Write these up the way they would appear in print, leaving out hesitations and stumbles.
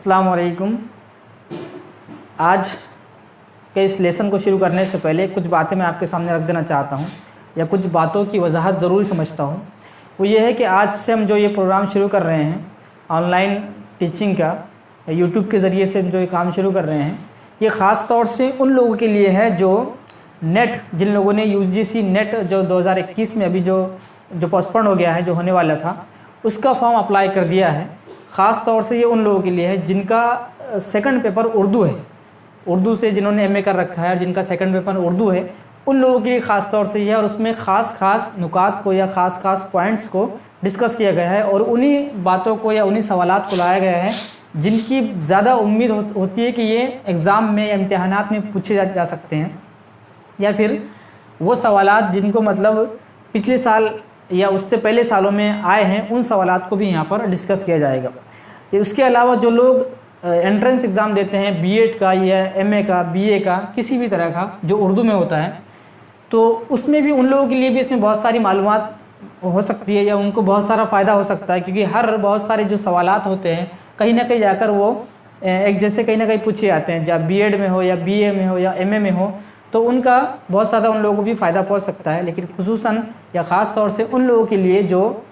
अस्सलाम वालेकुम। आज के इस लेसन को शुरू करने से पहले कुछ बातें मैं आपके सामने रख देना चाहता हूँ, या कुछ बातों की वजाहत ज़रूर समझता हूँ। वो ये है कि आज से हम जो ये प्रोग्राम शुरू कर रहे हैं ऑनलाइन टीचिंग का, यूट्यूब के ज़रिए से जो ये काम शुरू कर रहे हैं, ये ख़ास तौर से उन लोगों के लिए है जो नेट, जिन लोगों ने यूजीसी नेट जो 2021 में अभी जो पोस्टपोन हो गया है, जो होने वाला था, उसका फॉर्म अप्लाई कर दिया है। ख़ास तौर से ये उन लोगों के लिए है जिनका सेकंड पेपर उर्दू है, उर्दू से जिन्होंने एमए कर रखा है और जिनका सेकंड पेपर उर्दू है, उन लोगों के लिए ख़ास तौर से ये है। और उसमें ख़ास नुकात को या ख़ास पॉइंट्स को डिस्कस किया गया है और उन्हीं बातों को या उन्हीं सवालात को लाया गया है जिनकी ज़्यादा उम्मीद होती है कि ये एग्ज़ाम में या इम्तिहानात में पूछे जा सकते हैं, या फिर वो सवालात जिनको मतलब पिछले साल या उससे पहले सालों में आए हैं, उन सवालात को भी यहाँ पर डिस्कस किया जाएगा। उसके अलावा जो लोग एंट्रेंस एग्ज़ाम देते हैं बीएड का या एमए का, बीए का, किसी भी तरह का जो उर्दू में होता है, तो उसमें भी उन लोगों के लिए भी इसमें बहुत सारी मालूमात हो सकती है या उनको बहुत सारा फ़ायदा हो सकता है, क्योंकि बहुत सारे जो सवालात होते हैं कहीं ना कहीं जाकर वो एक जैसे कहीं ना कहीं पूछे जाते हैं, जब बीएड में हो या बीए में हो या एमए में हो, तो उनका बहुत ज़्यादा उन लोगों को भी फ़ायदा पहुंच सकता है। लेकिन खुसूसन या ख़ास तौर से उन लोगों के लिए जो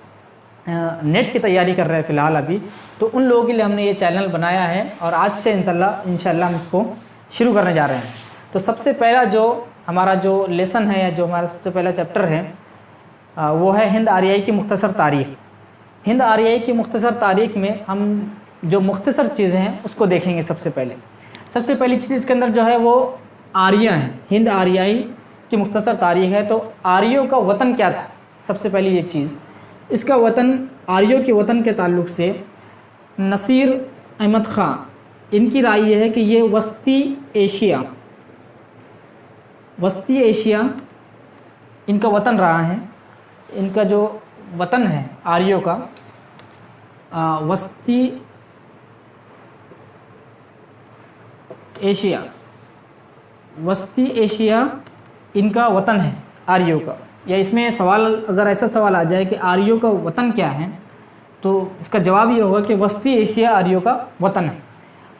नेट की तैयारी कर रहे हैं फ़िलहाल अभी, तो उन लोगों के लिए हमने ये चैनल बनाया है और आज से इंशाल्लाह हम इसको शुरू करने जा रहे हैं। तो सबसे पहला जो हमारा जो लेसन है या जो हमारा सबसे पहला चैप्टर है वो है हिंद आर्याई की मुख्तसर तारीख़। हिंद आर्याई की मुख्तसर तारीख़ में हम जो मुख्तसर चीज़ें हैं उसको देखेंगे। सबसे पहली चीज़ इसके अंदर जो है वो आर्या है। हिंद आर्याई की मुख्तसर तारीख़ है, तो आर्यों का वतन क्या था, सबसे पहली ये चीज़। इसका वतन, आर्यों के वतन के ताल्लुक़ से नसीर अहमद ख़ान, इनकी राय ये है कि ये वस्ती एशिया इनका वतन रहा है। इनका जो वतन है आर्यों का, वस्ती एशिया इनका वतन है आर्यों का। या इसमें सवाल, अगर ऐसा सवाल आ जाए कि आर्यों का वतन क्या है, तो इसका जवाब ये होगा कि वस्ती एशिया आर्यों का वतन है।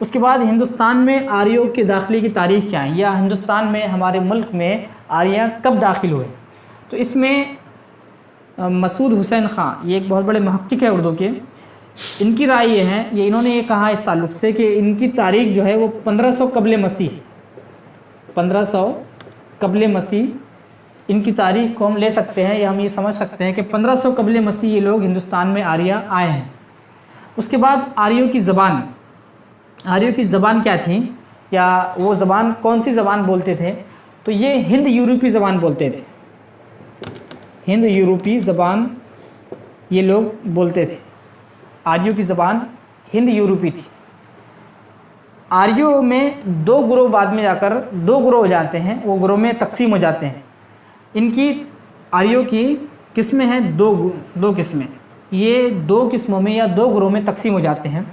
उसके बाद हिंदुस्तान में आर्यों के दाखिले की तारीख़ क्या है, या हिंदुस्तान में, हमारे मुल्क में आर्य कब दाखिल हुए। तो इसमें मसूद हुसैन ख़ान, ये एक बहुत बड़े मुहक्किक है उर्दू के, इनकी राय ये है, इन्होंने ये कहा इस ताल्लुक़ से कि इनकी तारीख़ जो है वो 1500 कबल मसीह, 1500 कबल मसीह इनकी तारीख़ को हम ले सकते हैं, या हम ये समझ सकते हैं कि 1500 कबल मसीह ये लोग हिंदुस्तान में आर्य आए हैं। उसके बाद आर्यों की ज़बान क्या थी, या वो ज़बान कौन सी ज़बान बोलते थे, तो ये हिंद यूरोपी ज़बान बोलते थे। हिंद यूरोपी ज़बान ये लोग बोलते थे। आर्यों की ज़बान हिंद यूरोपी थी। आर्यों में दो ग्रोह बाद में जाकर दो ग्रोह हो जाते हैं, वो ग्रोह में तकसीम हो जाते हैं। इनकी आर्यों की किस्में हैं दो किस्में, ये दो किस्मों में या दो ग्रोह में तकसीम हो जाते हैं।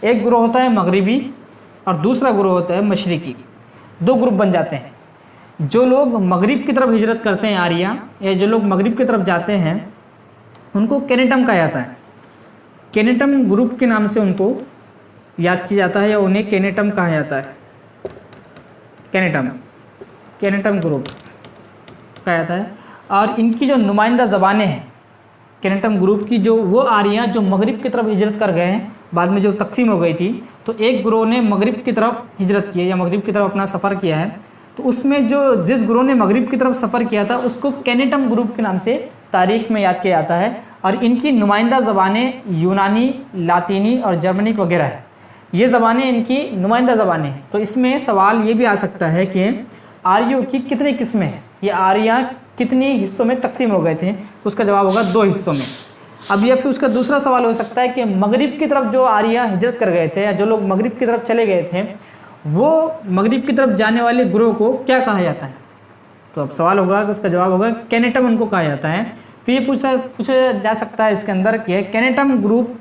एक ग्रोह होता है मगरिबी और दूसरा ग्रोह होता है मशरिकी। दो ग्रुप बन जाते हैं। जो लोग मगरिब की तरफ हिजरत करते हैं आर्या, या जो लोग मगरिब की तरफ जाते हैं, उनको केनेटम कहा जाता है। केनेटम ग्रुप के नाम से उनको याद किया जाता है, या उन्हें केनेटम कहा जाता है। केनेटम ग्रुप कहा जाता है। और इनकी जो नुमाइंदा ज़बानें हैं केनेटम ग्रुप की, जो वो आर्या जो मगरिब की तरफ हिजरत कर गए हैं, बाद में जो तकसीम हो गई थी, तो एक ग्रोह ने मगरिब की तरफ हिजरत की है या मगरिब की तरफ अपना सफ़र किया है, तो उसमें जिस ग्रोह ने मगरिब की तरफ सफ़र किया था उसको केनेटम ग्रुप के नाम से तारीख़ में याद किया जाता है। और इनकी नुमाइंदा ज़बानें यूनानी, लातीनी और जर्मनिक वगैरह है। ये ज़बानें इनकी नुमाइंदा ज़बानें हैं। तो इसमें सवाल ये भी आ सकता है कि आर्यों की कितनी किस्में हैं, ये आर्या कितने हिस्सों में तकसीम हो गए थे, उसका जवाब होगा 2 हिस्सों में। अब या फिर उसका दूसरा सवाल हो सकता है कि मगरिब की तरफ जो आर्या हिजरत कर गए थे, या जो लोग मगरिब की तरफ चले गए थे, वो मगरिब की तरफ जाने वाले ग्रोह को क्या कहा जाता है। तो अब सवाल होगा कि उसका जवाब होगा केनेटम उनको कहा जाता है। फिर ये पूछा जा सकता है इसके अंदर कि केनेटम ग्रुप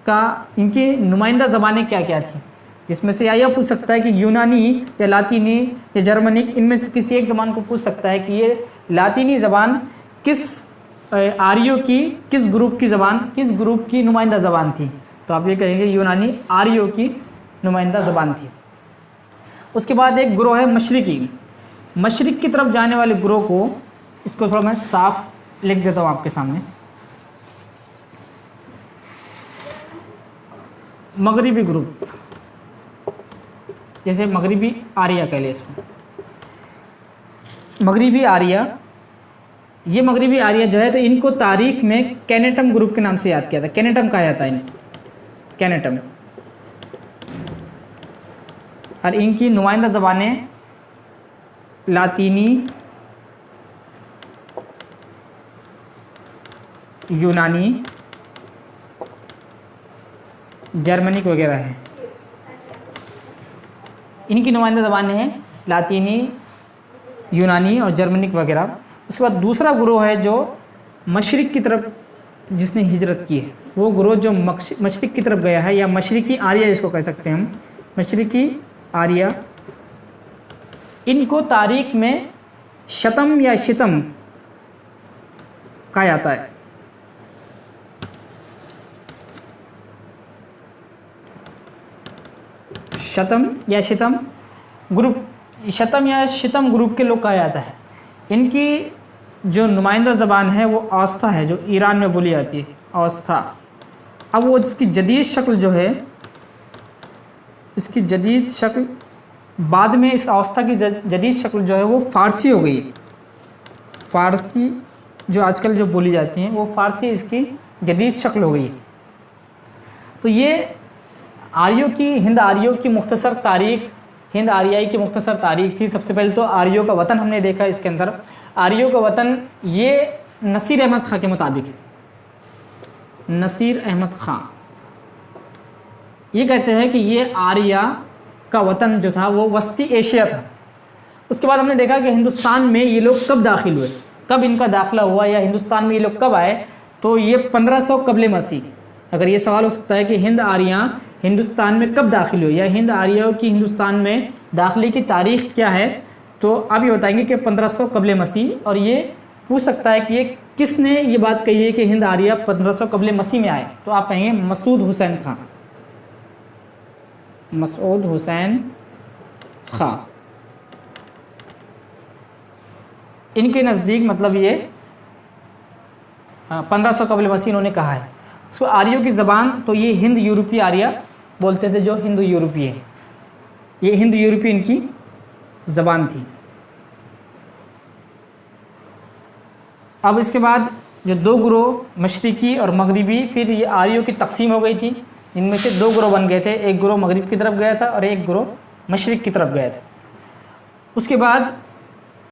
का इनकी नुमाइंदा ज़बानें क्या क्या थी, जिसमें से या यह पूछ सकता है कि यूनानी या लातीनी या जर्मनिक, इनमें से किसी एक ज़बान को पूछ सकता है कि ये लातीनी ज़बान किस आर्यों की किस ग्रुप की नुमाइंदा ज़बान थी। तो आप ये कहेंगे यूनानी आर्यों की नुमाइंदा ज़बान थी। उसके बाद एक ग्रोह है मशरिकी। मशरिक की तरफ जाने वाले ग्रोह को, इसको थोड़ा मैं साफ लिख देता हूँ आपके सामने। मगरिबी ग्रुप, जैसे मगरिबी आर्या कह लें इसको, मगरिबी आर्या। ये मगरिबी आर्या जो है तो इनको तारीख में कैनेटम ग्रुप के नाम से याद किया था। कैनेटम कहा जाता है इनको, कैनेटम। और इनकी नुमाइंदा ज़बानें लातीनी, यूनानी, जर्मनिक वगैरह है। इनकी नुमाइंदा ज़बानें हैं लातीनी, यूनानी और जर्मनिक वगैरह। उसके बाद दूसरा ग्रोह है जो मशरिक की तरफ जिसने हिजरत की है, वो ग्रोह जो मशरिक की तरफ गया है, या मशरिकी आर्या इसको कह सकते हैं हम, मशरिकी आर्या। इनको तारीख में शतम या शितम कहा जाता है। शतम या शितम ग्रुप, शतम या शितम ग्रुप के लोग कहा जाता है। इनकी जो नुमाइंदा ज़बान है वो औस्ता है, जो ईरान में बोली जाती है, औस्ता। अब वो इसकी जदीद शक्ल जो है, इसकी जदीद शक्ल बाद में इस औस्ता की जदीद शक्ल जो है वो फ़ारसी हो गई। फ़ारसी जो आजकल जो बोली जाती हैं वो फ़ारसी इसकी जदीद शक्ल हो गई। तो ये आर्यों की, हिंद आर्यों की मुख्तसर तारीख़, हिंद आर्याई की मुख्तसर तारीख़ थी। सबसे पहले तो आर्यों का वतन हमने देखा इसके अंदर। आर्यों का वतन ये नसीर अहमद ख़ां के मुताबिक है। नसीर अहमद ख़ां ये कहते हैं कि ये आर्या का वतन जो था वो वस्ती एशिया था। उसके बाद हमने देखा कि हिंदुस्तान में ये लोग कब दाखिल हुए, कब इनका दाखिला हुआ, या हिंदुस्तान में ये लोग कब आए, तो ये 1500 कबल मसीह। अगर ये सवाल हो सकता है कि हिंद आर्या हिंदुस्तान में कब दाखिल हुई, या हिंद आर्यों की हिंदुस्तान में दाखिले की तारीख़ क्या है, तो आप ये बताएंगे कि 1500 कबल मसीह। और ये पूछ सकता है कि ये किसने ये बात कही है कि हिंद आर्या 1500 कबल मसीह में आए, तो आप कहेंगे मसूद हुसैन खां, मसूद हुसैन खां। इनके नज़दीक मतलब ये 1500 कबल मसीह इन्होंने कहा है। उसको आर्यों की ज़बान तो ये हिंद यूरोपीय आर्या बोलते थे, जो हिंदू यूरोपीय है, ये हिंद यूरोपीय इनकी ज़बान थी। अब इसके बाद जो दो ग्रोह मशरिकी और मगरिबी, फिर ये आर्यों की तकसीम हो गई थी। इनमें से दो ग्रोह बन गए थे, एक ग्रोह मगरिब की तरफ गया था और एक ग्रोह मशरिक की तरफ गया था। उसके बाद